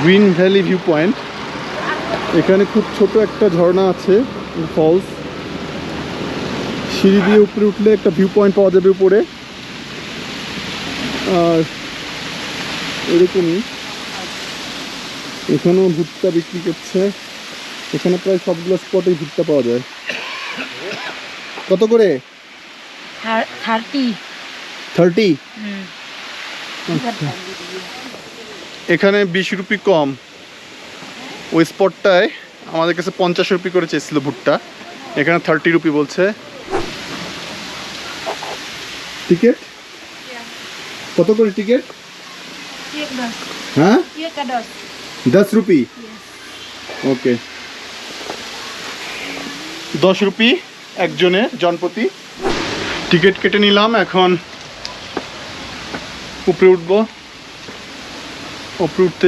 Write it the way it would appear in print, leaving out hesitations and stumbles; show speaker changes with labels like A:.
A: Green valley view point. এখানে খুব ছোট একটা ঝর্ণা আছে, ফলস। সিঁড়ি দিয়ে উপরে উঠলে একটা ভিউ পয়েন্ট পাওয়া যাবে উপরে। আর এরকমই এখানেও ভুট্টা বিক্রি করছে। এখানে প্রায় সবগুলো স্পটেই ভুট্টা পাওয়া যায়। কত করে? 30। এখানে 20 রুপি কম। ওই স্পটটায় আমাদের কাছে 50 রুপি করে চেয়েছিল ভুট্টা, এখানে 30 রুপি বলছে। টিকিট কত করে? টিকিট হ্যাঁ 10 রুপি। ওকে, 10 রুপি একজনের জনপ্রতি। টিকিট কেটে নিলাম, এখন উপরে উঠবো। উপরে উঠতে